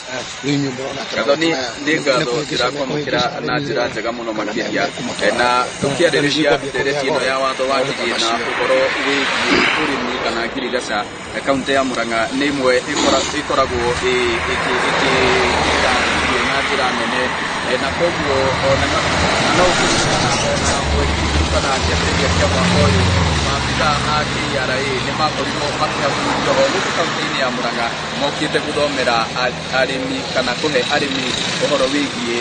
Gathoni nĩ ngatho ndĩrakwamũkĩra na njĩra njega mũno makĩria na tũkĩarĩrĩria ndeereti ĩno ya watho wa kĩgĩna na ũhoro wĩgiĩ ũrĩmi kana ngirigaca kaunti ya Murang'a nĩ imwe ĩkoragwo na njĩra nene na koguo no ũkũririkana kĩambĩrĩria kĩa mwaka ũyũ maabitha a KRA nĩ makorirwo makĩhagũrithio gũkũ kaunti-inĩ ya Murang'a mokĩte gũthomera arĩmi kana kũhe arĩmi ũhoro wĩgiĩ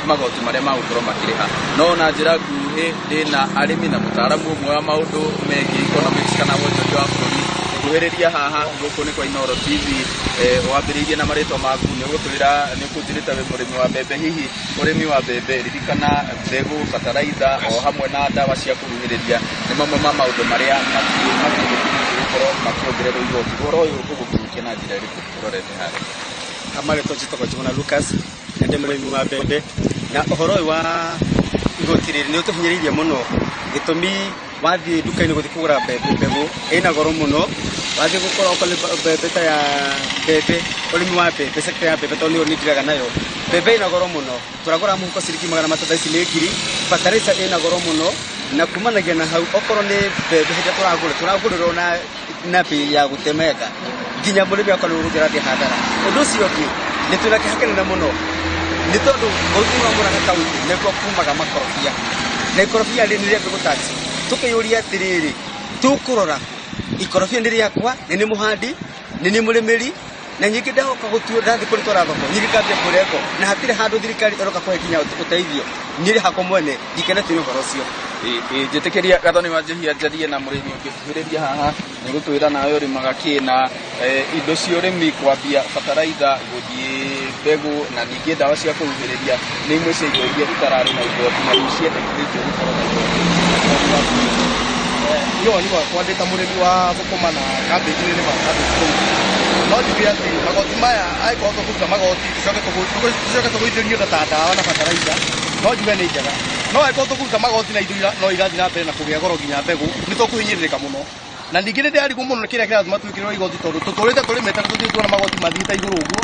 magoti marĩa magũkorwo makĩrĩha no na njĩra nguhĩ ndĩna arĩmi na mũtaaramu ũmwe wa maũndũ megiĩ economics kana wonjoria wa bũrũri kuhĩrĩria haha gũkũ nĩ kwa Inooro TV wambĩrĩirie na marĩtwa maku nĩ ũgũtwĩra nĩ ũkũnjĩrĩte wĩ mũrĩmi wa mbembe hihi ũrĩmi wa mbembe ririkana mbegũ bataraitha o hamwe na ndawa cia kũhuhĩrĩria nĩ mamwe ma maũndũ marĩa gũkorwo makĩongererwo igoti ũhoro ũyũ ũgũkinyũkia na njĩra ĩrĩkũ ũrorete harĩa amarĩtwa njĩtagwo Njuguna Lucas na ndĩ mũrĩmi wa mbembe na ũhoro ũyũ wa igoti rĩrĩ nĩ ũtũhinyĩrĩirie mũno gĩtũmi wathiĩ nduka-inĩ gũthiĩ kũgũra mbegũ ĩna goro mũno wathiĩ gũkora okorwo mbembe ta ya mbembe ũrĩmi wa mbembe sector ya mbembe tondũ nĩyo niĩ ndiraga nayo mbembe ĩna goro mũno tũragũra mũhuko ciringi 300 ici nĩ ngiri bataraitha ĩna goro mũno na kumanagia na hau okorwo nĩ mbembe hĩndĩ tũragũrĩrwo na bei ya gũtemanga nginya mũrĩmi akorwo nĩ ũrathiĩ hathara ũndũ ũcio ũngĩ nĩ twĩna kĩeha kĩnene mũno nĩ tondũ bũrũri wa Murang'a kaunti nĩkuo kumaga makorobia na ikorobia nĩ rĩa mbegũ tax tukĩyũria atĩrĩrĩ tũkũrora ikorobia nĩ rĩakwa nĩ mũhandi nĩ mũrĩmĩri na nyingĩ ndahoka gũtuo ndathi kũrĩtwara thoko nyingĩ kambia kũreko na hatirĩ handũ thirikari ĩroka kũhe kinya ũteithio nĩ hakwa mwene ndikenete nĩ ũhoro ũcio njĩtĩkĩria Gathoni Wanjihia njarie na mũrĩmi ũngĩkuhĩrĩria haha nĩ gũtwĩra nawe ũrĩmaga kĩna indo cia ũrĩmi kwambia bataraitha gũthiĩ mbegũ na ningĩ ndawa cia kũhuhĩrĩria nĩ imwe cia indo iria itararĩ na igoti na ciendekithĩtio gũkorwo na igoti yo ni wakwa ndĩ ta mũrĩmi wa thũkũma na kambĩji nĩ makambĩji no njuge atĩ magoti maya angĩkorwo tũkũruta magoti tũcoke tũgũithĩrio ta ndawa na bataraitha no njuge nĩ njega no angĩkorwo tũkũruta magoti na indo no igathiĩ na mbere na kũgĩa goro nginya mbegũ nĩ tũkũhinyĩrĩrĩka mũno na ningĩ nĩ ndĩrarigwo mũno nĩ kĩrĩa kĩratũma twĩkĩrĩrwo igoti tondũ tũtũrĩte tũrĩmĩte tũthiĩ tuona magoti mathiĩte igũrũ ũguo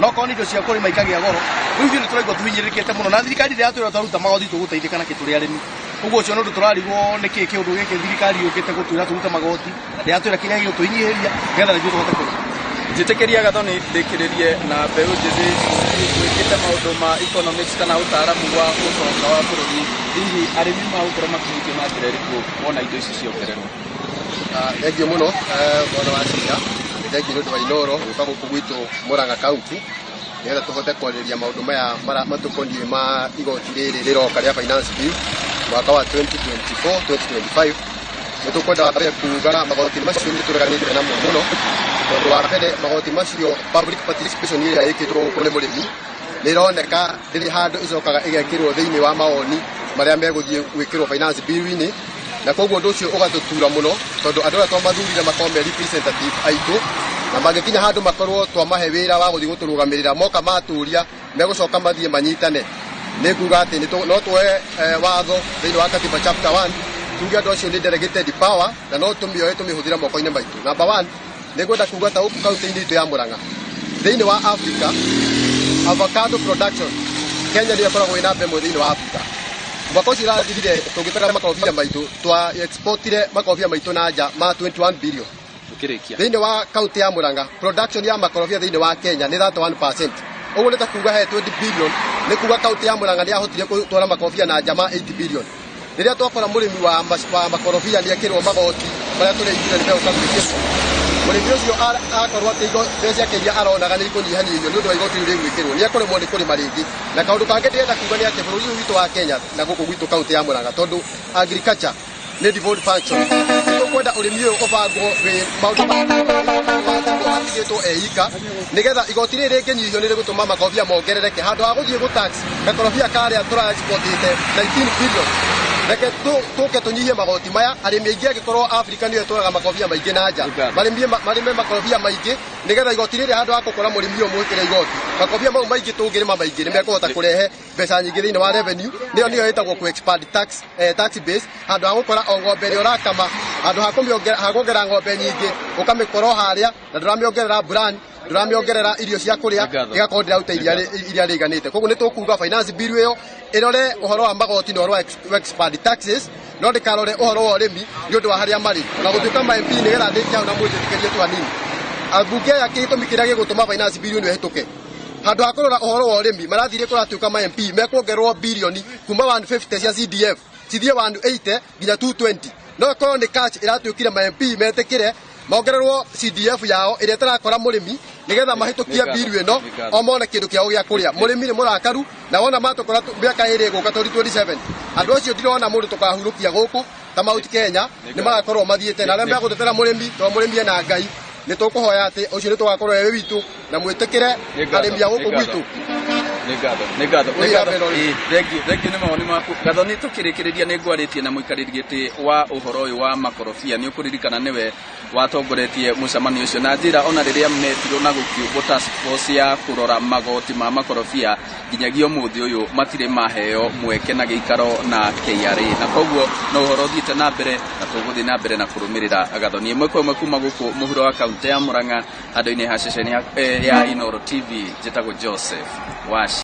no korwo nĩ indo cia kũrĩma ikagĩa goro rĩu ithuĩ nĩ tũraigua tũhinyĩrĩrĩkĩte mũno na thirikari ndĩratwĩra twaruta magoti tũgũteithĩka nakĩ tũrĩ arĩmi ũguo ũcio nĩ ũndũ tũrarigwo nĩkĩ kĩũndũ gĩkĩ thirikari yũkĩte gũtwĩra tũrute magoti ndĩratwĩra kĩrĩa gĩgũtũhinyĩrĩria nĩgetha nĩguo tũhote kũrĩma njĩtĩkĩria Gathoni ndĩkĩrĩrie na mbeũ njĩthĩ gwĩkĩte maũndũ ma economics kana ũtaaramu wa ũtonga wa bũrũri hihi arĩmi magũkorwo makinyĩtio na njĩra ĩrĩkũ wona indo ici ciongererwo thengiũ mũno mwana wa Ciira thengiũ nĩ ũndũ wa Inooro gũka gũkũ gwitũ Murang'a kaunti nĩgetha tũhote kwarĩrĩria maũndũ maya matũkoniĩ ma igoti rĩrĩ rĩroka rĩa finance bill mwaka wa 2024-2025 nĩ tũkwenda kuuga magoti macio nĩ tũreganĩte namo mũno tondũ wa mbere magoti macio public participation ĩrĩa ĩkĩtwo gũkũ nĩ mũrĩmi nĩ ĩroneka rĩrĩ handũ ĩcokaga ĩgekĩrwo thĩinĩ wa mawoni marĩa megũthiĩ gwĩkĩrwo finance bill-inĩ na koguo ũndũ ũcio ũgatũtura mũno tondũ andũ arĩa twamathurire makorwo me representative aitũ na magĩkinya handũ makorwo twamahe wĩra wa gũthiĩ gũtũrũgamĩrĩra moka matũria megũcoka mathiĩ manyitane nĩ kuuga atĩ no tuoe watho thĩinĩ wa katiba chapter 1 tuge andũ acio nĩ delegated power na no tũmĩoe tũmĩhũthĩra moko-inĩ maitũ number 1 nĩ kwenda kuuga ta gũkũ kaunti-inĩ itũ ya Murang'a thĩinĩ wa Africa avocado production Kenya nĩ ĩkoragwo ĩna mbembe thĩinĩ wa Africa mwaka ũcio ĩrathirire tũgĩtara makorobia maitũ twa exportire makorobia maitũ na nja ma 21 billion thĩinĩ wa kaunti ya Murang'a production ya makorobia thĩinĩ wa Kenya nĩ 31%. Ũguo nĩ ta kuuga he 20 billion nĩ kuuga kaunti ya Murang'a nĩ yahotire gũtwara makorobia na nja ma 8 billion. Rĩrĩa twakora mũrĩmi wa makorobia nĩ ekĩrwo magoti marĩa tũreigire nĩ megũka gwĩkĩrwo mũrĩmi ũcio akorwo atĩ mbeca ciake iria aronaga nĩ ikũnyihanyihio nĩ ũndũ wa igoti rĩu rĩgwĩkĩrwo nĩ ekũremwo nĩ kũrĩma rĩngĩ na kaũndũ kangĩ ndĩrenda kuuga nĩ atĩ bũrũri ũyũ witũ wa Kenya na gũkũ gwitũ kaunti ya Murang'a tondũ agriculture nĩ devolved function nĩ tũkwenda ũrĩmi ũyũ ũbangwo maũndũ matigĩtwo eika nĩgetha igoti rĩrĩ rĩngĩnyihio nĩ rĩgũtũma makorobia mongerereke handũ ha gũthiĩ gũtax makorobia karĩa tũra-exportĩte 19 billion reke tũke tũnyihie magoti maya arĩmi aingĩ angĩkorwo Africa nĩyo ĩtwaraga makorobia maingĩ na nja marĩme makorobia maingĩ nĩgetha igoti rĩrĩ handũ ha gũkora mũrĩmi ũyũ mwĩkĩre igoti makorobia mau maingĩ tũngĩrĩma maingĩ nĩ mekũhota kũrehe mbeca nyingĩ thĩinĩ wa revenue nĩyo ĩtagwo ku expand tax base handũ ha gũkora o ng'ombe ĩrĩa ũrakama handũ ha kuongerera ng'ombe nyingĩ ũkamĩkora harĩa na ndũramĩongerera brand nduramiongerera irio cia kuria igakorwo ndiraruta iria riganite koguo nitukuga finance bill iyo irore uhoro wa magoti no wa expand taxes no ndikarore uhoro wa urimi ni undu wa haria mari na gutuika ma MP ni getha ndiki hau na mwitikirie tu anini abunge ya gitumi kiria gigutuma finance bill ni hituke handu ha kurora uhoro wa urimi marathire kuratuika ma MP mekuongerwo bilioni kuma 150 cia CDF cithie 180 nginya 220 no korwo ni catch iratuikire ma MP metikire mongererwo CDF yao iria tarakora murimi nigetha mahitukie bill ino o mone kindu kiao gia kuria murimi ni murakaru na wona matukora miaka iri guka 2027 andu acio ndirona mundu tukahurukia guku ta Mount Kenya ni magakorwo mathiete na aria megutetera murimi to murimi ena ngai ni tukuhoya ati ucio ni tugakorwo ewe witu na mwitikire arimi a guku gwitu Nĩngatho nĩ mawoni maku gatho nĩ tũkĩrĩkĩrĩria nĩ ngwarĩtie na mũikarĩri gĩtĩ wa ũhoro ũyũ wa makorobia nĩ ũkũririkana nĩwe watongoretie mũcemanio ũcio na njĩra ona rĩrĩa metirwo na gũkiumbwo task force ya kũrora magoti ma makorobia nginyagia ũmũthĩ ũyũ matirĩ maheo mweke na gĩikaro na KRA na koguo no ũhoro ũthiĩte na mbere na tũgũthiĩ na mbere na kũrũmĩrĩra gatho nĩ ĩmwe kwa ĩmwe kuma gũkũ mũhuro wa kaunti ya Murang'a handũ-inĩ ha ceceni ya Inooro TV njĩtagwo Joseph Wash.